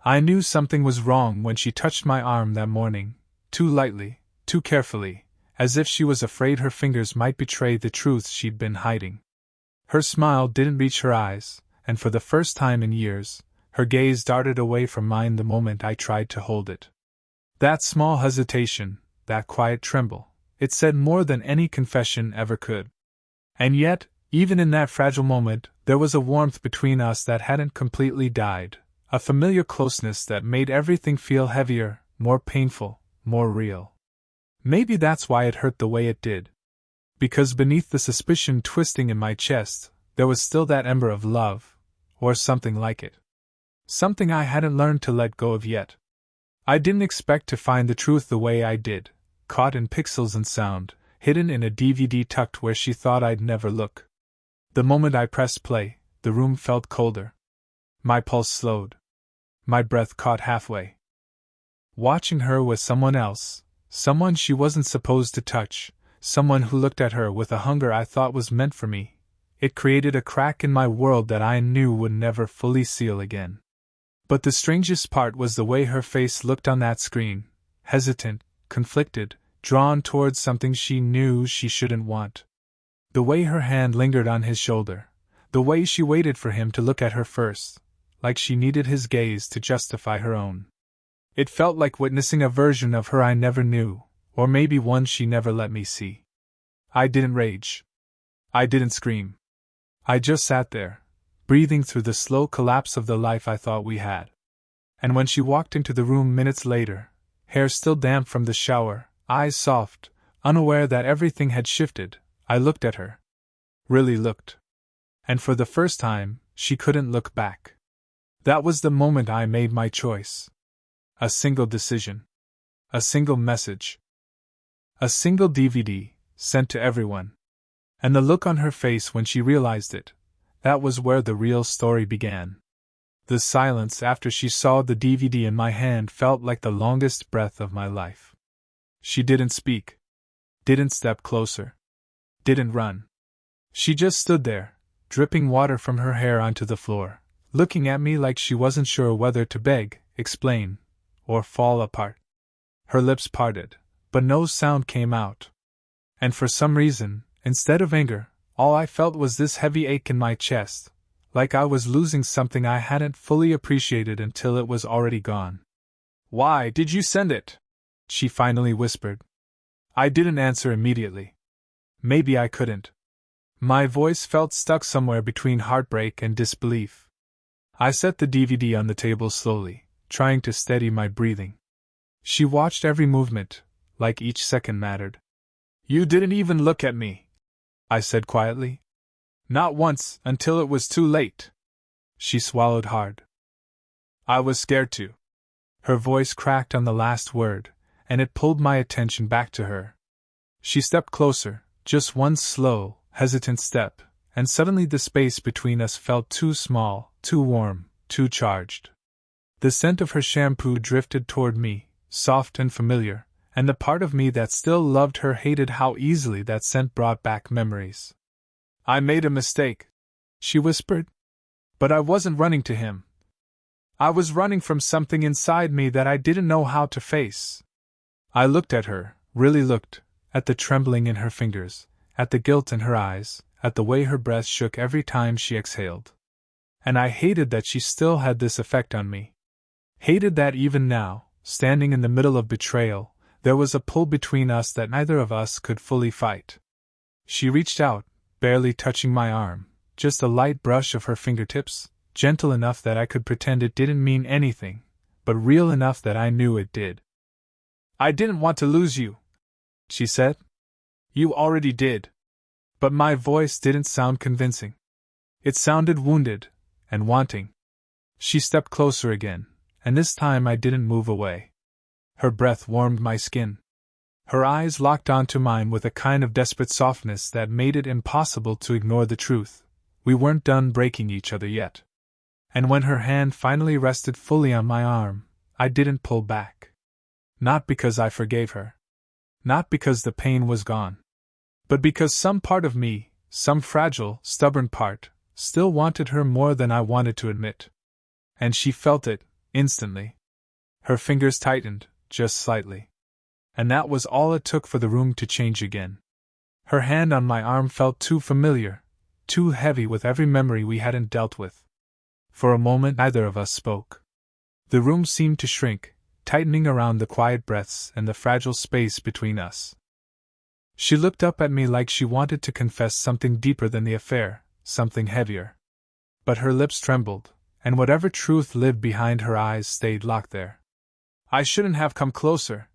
I knew something was wrong when she touched my arm that morning, too lightly, too carefully, as if she was afraid her fingers might betray the truth she'd been hiding. Her smile didn't reach her eyes, and for the first time in years, her gaze darted away from mine the moment I tried to hold it. That small hesitation, that quiet tremble, it said more than any confession ever could. And yet, even in that fragile moment, there was a warmth between us that hadn't completely died, a familiar closeness that made everything feel heavier, more painful, more real. Maybe that's why it hurt the way it did. Because beneath the suspicion twisting in my chest, there was still that ember of love, or something like it. Something I hadn't learned to let go of yet. I didn't expect to find the truth the way I did, caught in pixels and sound, hidden in a DVD tucked where she thought I'd never look. The moment I pressed play, the room felt colder. My pulse slowed. My breath caught halfway. Watching her with someone else, someone she wasn't supposed to touch, someone who looked at her with a hunger I thought was meant for me, it created a crack in my world that I knew would never fully seal again. But the strangest part was the way her face looked on that screen, hesitant, conflicted, drawn towards something she knew she shouldn't want. The way her hand lingered on his shoulder, the way she waited for him to look at her first, like she needed his gaze to justify her own. It felt like witnessing a version of her I never knew, or maybe one she never let me see. I didn't rage. I didn't scream. I just sat there, breathing through the slow collapse of the life I thought we had. And when she walked into the room minutes later, hair still damp from the shower, eyes soft, unaware that everything had shifted, I looked at her. Really looked. And for the first time, she couldn't look back. That was the moment I made my choice. A single decision. A single message. A single DVD, sent to everyone. And the look on her face when she realized it, that was where the real story began. The silence after she saw the DVD in my hand felt like the longest breath of my life. She didn't speak. Didn't step closer. Didn't run. She just stood there, dripping water from her hair onto the floor, looking at me like she wasn't sure whether to beg, explain, or fall apart. Her lips parted, but no sound came out. And for some reason, instead of anger, all I felt was this heavy ache in my chest, like I was losing something I hadn't fully appreciated until it was already gone. "Why did you send it?" she finally whispered. I didn't answer immediately. Maybe I couldn't. My voice felt stuck somewhere between heartbreak and disbelief. I set the DVD on the table slowly, trying to steady my breathing. She watched every movement, like each second mattered. "You didn't even look at me," I said quietly. "Not once, until it was too late." She swallowed hard. "I was scared to." Her voice cracked on the last word, and it pulled my attention back to her. She stepped closer, just one slow, hesitant step, and suddenly the space between us felt too small, too warm, too charged. The scent of her shampoo drifted toward me, soft and familiar, and the part of me that still loved her hated how easily that scent brought back memories. "I made a mistake," she whispered. "But I wasn't running to him. I was running from something inside me that I didn't know how to face." I looked at her, really looked, at the trembling in her fingers, at the guilt in her eyes, at the way her breath shook every time she exhaled. And I hated that she still had this effect on me. Hated that even now, standing in the middle of betrayal, there was a pull between us that neither of us could fully fight. She reached out, barely touching my arm, just a light brush of her fingertips, gentle enough that I could pretend it didn't mean anything, but real enough that I knew it did. "I didn't want to lose you," she said. "You already did." But my voice didn't sound convincing. It sounded wounded, and wanting. She stepped closer again, and this time I didn't move away. Her breath warmed my skin. Her eyes locked onto mine with a kind of desperate softness that made it impossible to ignore the truth. We weren't done breaking each other yet. And when her hand finally rested fully on my arm, I didn't pull back. Not because I forgave her. Not because the pain was gone. But because some part of me, some fragile, stubborn part, still wanted her more than I wanted to admit. And she felt it, instantly. Her fingers tightened, just slightly. And that was all it took for the room to change again. Her hand on my arm felt too familiar, too heavy with every memory we hadn't dealt with. For a moment neither of us spoke. The room seemed to shrink, tightening around the quiet breaths and the fragile space between us. She looked up at me like she wanted to confess something deeper than the affair, something heavier. But her lips trembled, and whatever truth lived behind her eyes stayed locked there. "I shouldn't have come closer,"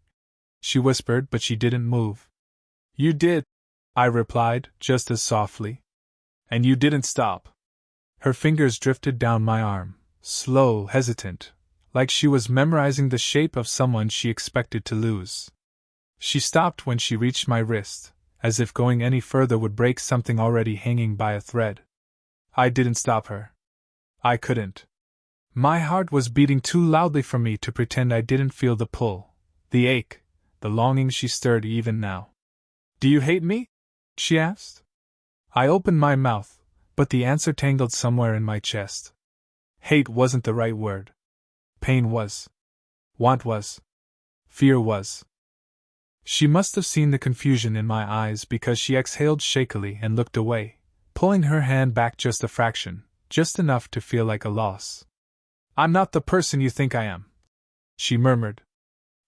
she whispered, but she didn't move. "You did," I replied, just as softly. "And you didn't stop." Her fingers drifted down my arm, slow, hesitant, like she was memorizing the shape of someone she expected to lose. She stopped when she reached my wrist, as if going any further would break something already hanging by a thread. I didn't stop her. I couldn't. My heart was beating too loudly for me to pretend I didn't feel the pull, the ache, the longing she stirred even now. "Do you hate me?" she asked. I opened my mouth, but the answer tangled somewhere in my chest. Hate wasn't the right word. Pain was. Want was. Fear was. She must have seen the confusion in my eyes because she exhaled shakily and looked away, pulling her hand back just a fraction, just enough to feel like a loss. "I'm not the person you think I am," she murmured.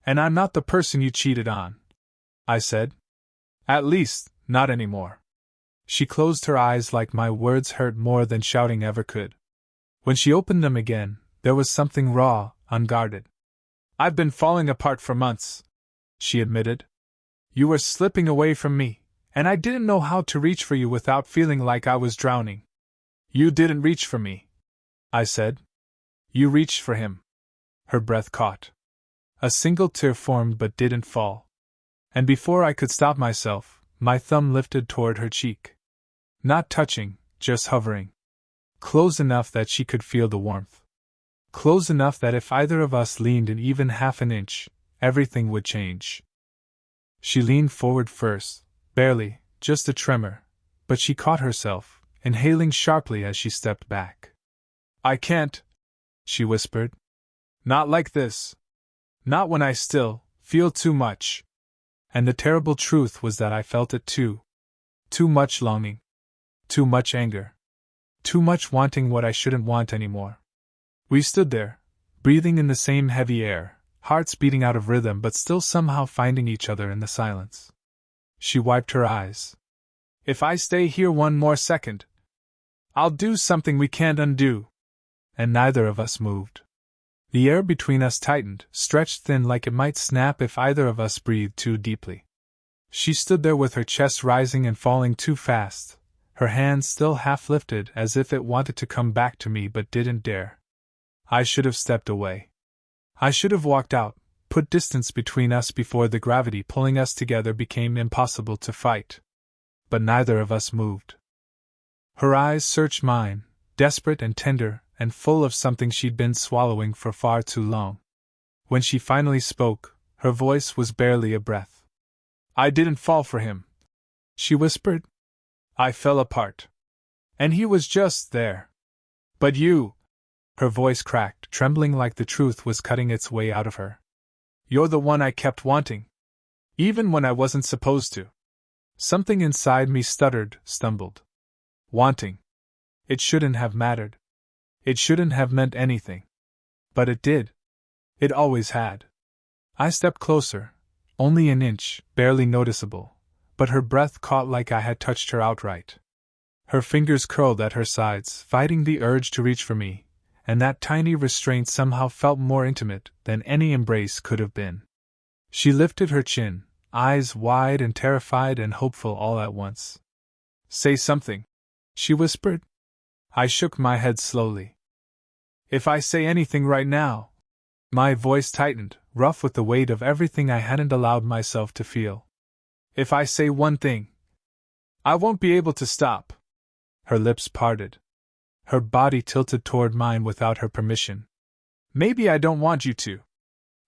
"And I'm not the person you cheated on," I said. "At least, not anymore." She closed her eyes like my words hurt more than shouting ever could. When she opened them again, there was something raw, unguarded. "I've been falling apart for months," she admitted. "You were slipping away from me, and I didn't know how to reach for you without feeling like I was drowning." "You didn't reach for me," I said. "You reached for him." Her breath caught. A single tear formed but didn't fall. And before I could stop myself, my thumb lifted toward her cheek. Not touching, just hovering. Close enough that she could feel the warmth. Close enough that if either of us leaned in even half an inch, everything would change. She leaned forward first, barely, just a tremor, but she caught herself, inhaling sharply as she stepped back. "I can't," she whispered. "Not like this. Not when I still feel too much." And the terrible truth was that I felt it too. Too much longing. Too much anger. Too much wanting what I shouldn't want anymore. We stood there, breathing in the same heavy air, hearts beating out of rhythm but still somehow finding each other in the silence. She wiped her eyes. "If I stay here one more second, I'll do something we can't undo." And neither of us moved. The air between us tightened, stretched thin like it might snap if either of us breathed too deeply. She stood there with her chest rising and falling too fast, her hands still half lifted as if it wanted to come back to me but didn't dare. I should have stepped away. I should have walked out, put distance between us before the gravity pulling us together became impossible to fight. But neither of us moved. Her eyes searched mine, desperate and tender, and full of something she'd been swallowing for far too long. When she finally spoke, her voice was barely a breath. "I didn't fall for him," she whispered. "I fell apart. And he was just there. But you," her voice cracked, trembling like the truth was cutting its way out of her. "You're the one I kept wanting. Even when I wasn't supposed to." Something inside me stuttered, stumbled. Wanting. It shouldn't have mattered. It shouldn't have meant anything. But it did. It always had. I stepped closer, only an inch, barely noticeable, but her breath caught like I had touched her outright. Her fingers curled at her sides, fighting the urge to reach for me, and that tiny restraint somehow felt more intimate than any embrace could have been. She lifted her chin, eyes wide and terrified and hopeful all at once. "Say something," she whispered. I shook my head slowly. "If I say anything right now..." My voice tightened, rough with the weight of everything I hadn't allowed myself to feel. "If I say one thing, I won't be able to stop." Her lips parted. Her body tilted toward mine without her permission. "Maybe I don't want you to."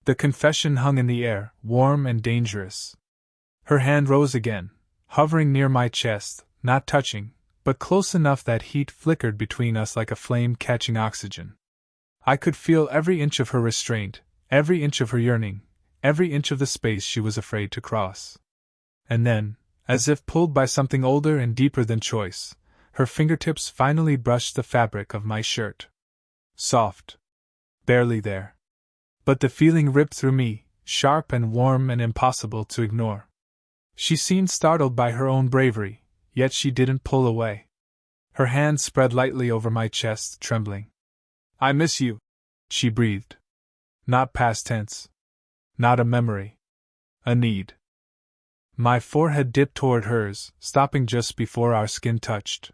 The confession hung in the air, warm and dangerous. Her hand rose again, hovering near my chest, not touching, but close enough that heat flickered between us like a flame catching oxygen. I could feel every inch of her restraint, every inch of her yearning, every inch of the space she was afraid to cross. And then, as if pulled by something older and deeper than choice, her fingertips finally brushed the fabric of my shirt. Soft. Barely there. But the feeling ripped through me, sharp and warm and impossible to ignore. She seemed startled by her own bravery, yet she didn't pull away. Her hand spread lightly over my chest, trembling. "I miss you," she breathed. Not past tense. Not a memory. A need. My forehead dipped toward hers, stopping just before our skin touched.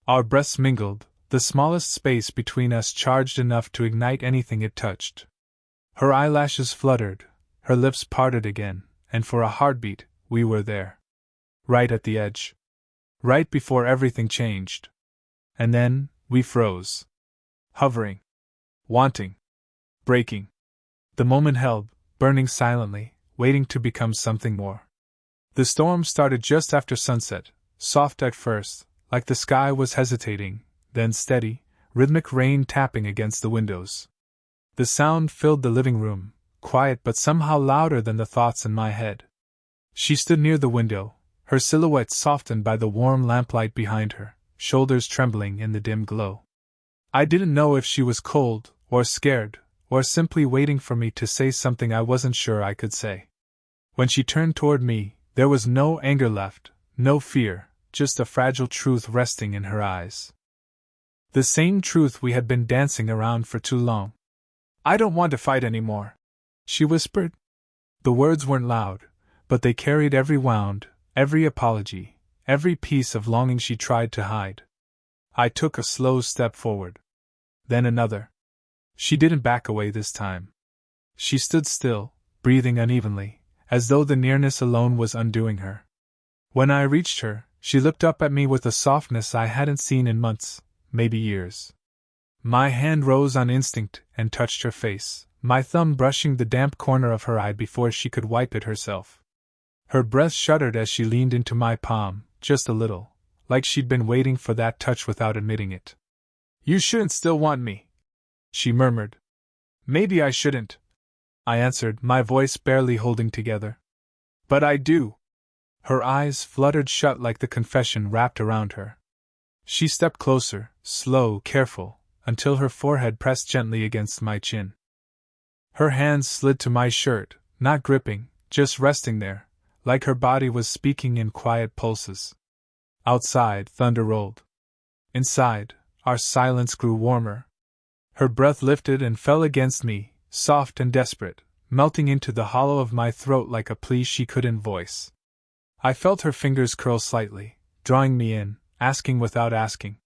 Our breaths mingled, the smallest space between us charged enough to ignite anything it touched. Her eyelashes fluttered, her lips parted again, and for a heartbeat, we were there. Right at the edge. Right before everything changed. And then, we froze. Hovering. Wanting. Breaking. The moment held, burning silently, waiting to become something more. The storm started just after sunset, soft at first, like the sky was hesitating, then steady, rhythmic rain tapping against the windows. The sound filled the living room, quiet but somehow louder than the thoughts in my head. She stood near the window, her silhouette softened by the warm lamplight behind her, shoulders trembling in the dim glow. I didn't know if she was cold, or scared, or simply waiting for me to say something I wasn't sure I could say. When she turned toward me, there was no anger left, no fear, just a fragile truth resting in her eyes. The same truth we had been dancing around for too long. "I don't want to fight anymore," she whispered. The words weren't loud, but they carried every wound, every apology, every piece of longing she tried to hide. I took a slow step forward. Then another. She didn't back away this time. She stood still, breathing unevenly, as though the nearness alone was undoing her. When I reached her, she looked up at me with a softness I hadn't seen in months, maybe years. My hand rose on instinct and touched her face, my thumb brushing the damp corner of her eye before she could wipe it herself. Her breath shuddered as she leaned into my palm, just a little, like she'd been waiting for that touch without admitting it. "You shouldn't still want me," she murmured. "Maybe I shouldn't," I answered, my voice barely holding together. "But I do." Her eyes fluttered shut like the confession wrapped around her. She stepped closer, slow, careful, until her forehead pressed gently against my chin. Her hands slid to my shirt, not gripping, just resting there, like her body was speaking in quiet pulses. Outside, thunder rolled. Inside, our silence grew warmer. Her breath lifted and fell against me, soft and desperate, melting into the hollow of my throat like a plea she couldn't voice. I felt her fingers curl slightly, drawing me in, asking without asking.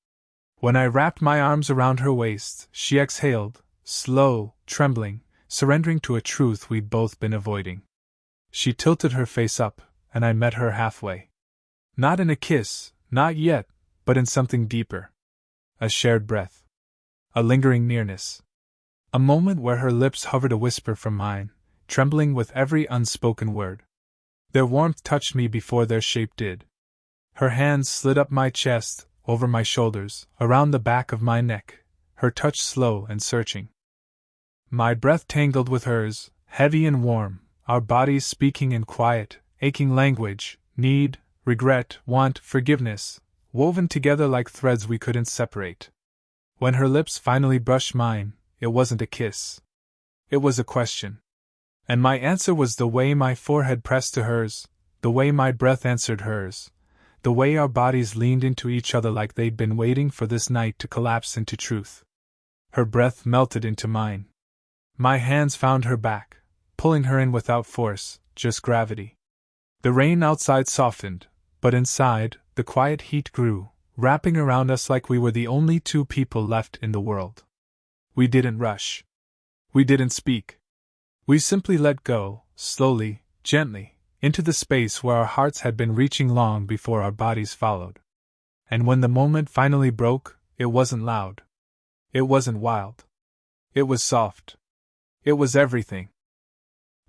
When I wrapped my arms around her waist, she exhaled, slow, trembling, surrendering to a truth we'd both been avoiding. She tilted her face up, and I met her halfway. Not in a kiss, not yet, but in something deeper. A shared breath. A lingering nearness. A moment where her lips hovered a whisper from mine, trembling with every unspoken word. Their warmth touched me before their shape did. Her hands slid up my chest, over my shoulders, around the back of my neck, her touch slow and searching. My breath tangled with hers, heavy and warm, our bodies speaking in quiet, aching language, need, regret, want, forgiveness, woven together like threads we couldn't separate. When her lips finally brushed mine, it wasn't a kiss. It was a question. And my answer was the way my forehead pressed to hers, the way my breath answered hers, the way our bodies leaned into each other like they'd been waiting for this night to collapse into truth. Her breath melted into mine. My hands found her back, pulling her in without force, just gravity. The rain outside softened, but inside, the quiet heat grew, wrapping around us like we were the only two people left in the world. We didn't rush. We didn't speak. We simply let go, slowly, gently, into the space where our hearts had been reaching long before our bodies followed. And when the moment finally broke, it wasn't loud. It wasn't wild. It was soft. It was everything.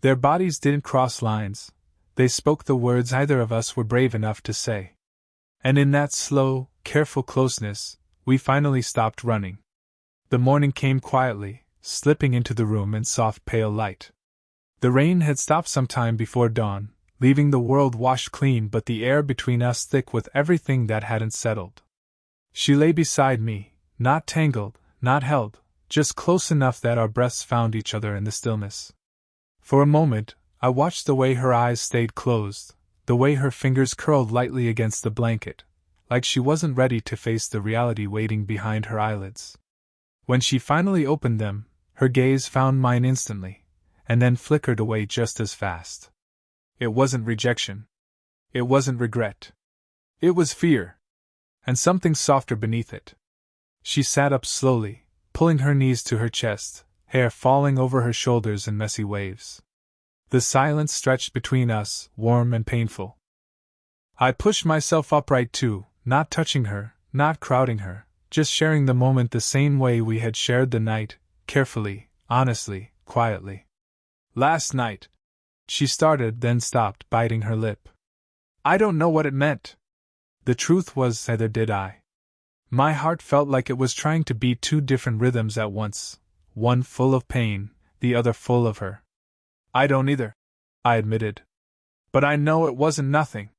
Their bodies didn't cross lines, they spoke the words either of us were brave enough to say. And in that slow, careful closeness, we finally stopped running. The morning came quietly, slipping into the room in soft pale light. The rain had stopped some time before dawn, leaving the world washed clean but the air between us thick with everything that hadn't settled. She lay beside me, not tangled, not held, just close enough that our breaths found each other in the stillness. For a moment, I watched the way her eyes stayed closed, the way her fingers curled lightly against the blanket, like she wasn't ready to face the reality waiting behind her eyelids. When she finally opened them, her gaze found mine instantly, and then flickered away just as fast. It wasn't rejection. It wasn't regret. It was fear. And something softer beneath it. She sat up slowly, pulling her knees to her chest, hair falling over her shoulders in messy waves. The silence stretched between us, warm and painful. I pushed myself upright too, not touching her, not crowding her, just sharing the moment the same way we had shared the night, carefully, honestly, quietly. Last night. She started, then stopped, biting her lip. I don't know what it meant. The truth was, neither did I. My heart felt like it was trying to beat two different rhythms at once, one full of pain, the other full of her. I don't either, I admitted. But I know it wasn't nothing.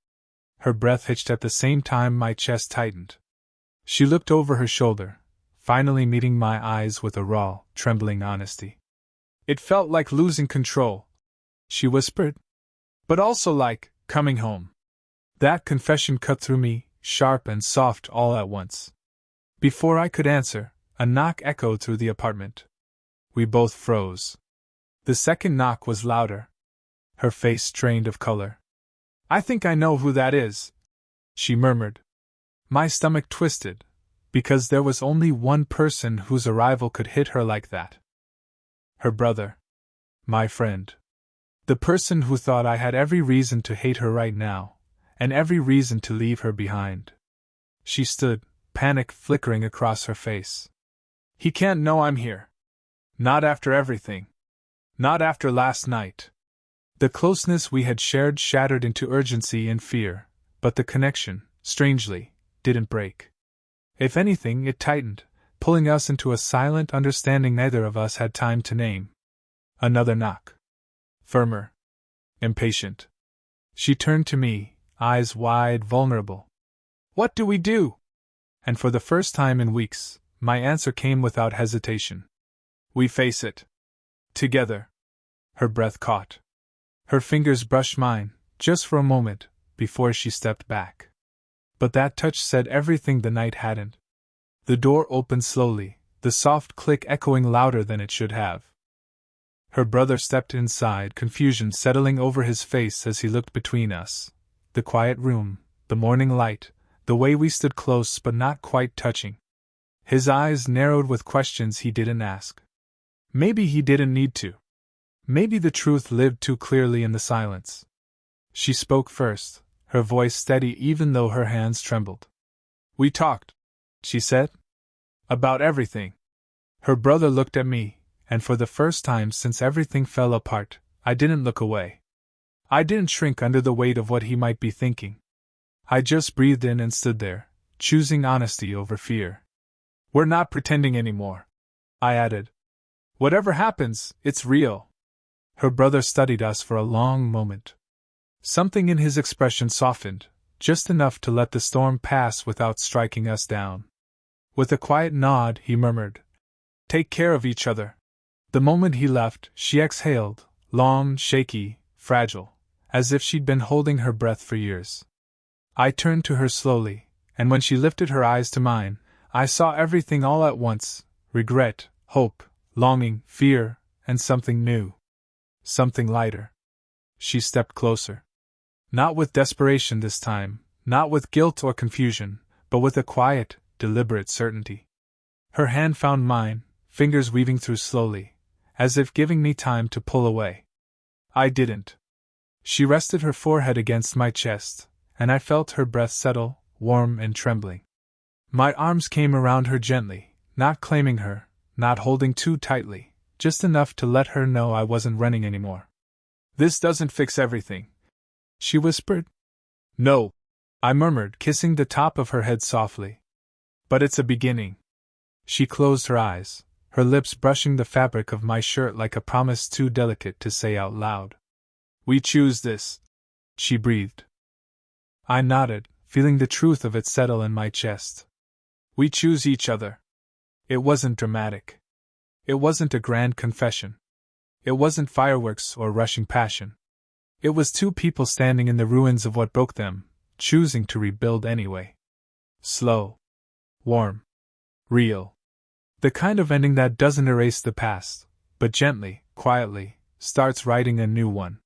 Her breath hitched at the same time my chest tightened. She looked over her shoulder, finally meeting my eyes with a raw, trembling honesty. It felt like losing control, she whispered. But also like coming home. That confession cut through me, sharp and soft all at once. Before I could answer, a knock echoed through the apartment. We both froze. The second knock was louder. Her face strained of color. I think I know who that is, she murmured. My stomach twisted, because there was only one person whose arrival could hit her like that. Her brother. My friend. The person who thought I had every reason to hate her right now, and every reason to leave her behind. She stood, panic flickering across her face. He can't know I'm here. Not after everything. Not after last night. The closeness we had shared shattered into urgency and fear, but the connection, strangely, didn't break. If anything, it tightened, pulling us into a silent understanding neither of us had time to name. Another knock. Firmer. Impatient. She turned to me, eyes wide, vulnerable. What do we do? And for the first time in weeks, my answer came without hesitation. We face it. Together. Her breath caught. Her fingers brushed mine, just for a moment, before she stepped back. But that touch said everything the night hadn't. The door opened slowly, the soft click echoing louder than it should have. Her brother stepped inside, confusion settling over his face as he looked between us. The quiet room, the morning light, the way we stood close but not quite touching. His eyes narrowed with questions he didn't ask. Maybe he didn't need to. Maybe the truth lived too clearly in the silence. She spoke first, her voice steady even though her hands trembled. We talked, she said. About everything. Her brother looked at me, and for the first time since everything fell apart, I didn't look away. I didn't shrink under the weight of what he might be thinking. I just breathed in and stood there, choosing honesty over fear. We're not pretending anymore, I added. Whatever happens, it's real. Her brother studied us for a long moment. Something in his expression softened, just enough to let the storm pass without striking us down. With a quiet nod, he murmured, Take care of each other. The moment he left, she exhaled, long, shaky, fragile, as if she'd been holding her breath for years. I turned to her slowly, and when she lifted her eyes to mine, I saw everything all at once, regret, hope, longing, fear, and something new. Something lighter. She stepped closer. Not with desperation this time, not with guilt or confusion, but with a quiet, deliberate certainty. Her hand found mine, fingers weaving through slowly, as if giving me time to pull away. I didn't. She rested her forehead against my chest, and I felt her breath settle, warm and trembling. My arms came around her gently, not claiming her, not holding too tightly, just enough to let her know I wasn't running anymore. This doesn't fix everything, she whispered. No, I murmured, kissing the top of her head softly. But it's a beginning. She closed her eyes, her lips brushing the fabric of my shirt like a promise too delicate to say out loud. "We choose this," she breathed. I nodded, feeling the truth of it settle in my chest. We choose each other. It wasn't dramatic. It wasn't a grand confession. It wasn't fireworks or rushing passion. It was two people standing in the ruins of what broke them, choosing to rebuild anyway. Slow. Warm. Real. The kind of ending that doesn't erase the past, but gently, quietly, starts writing a new one.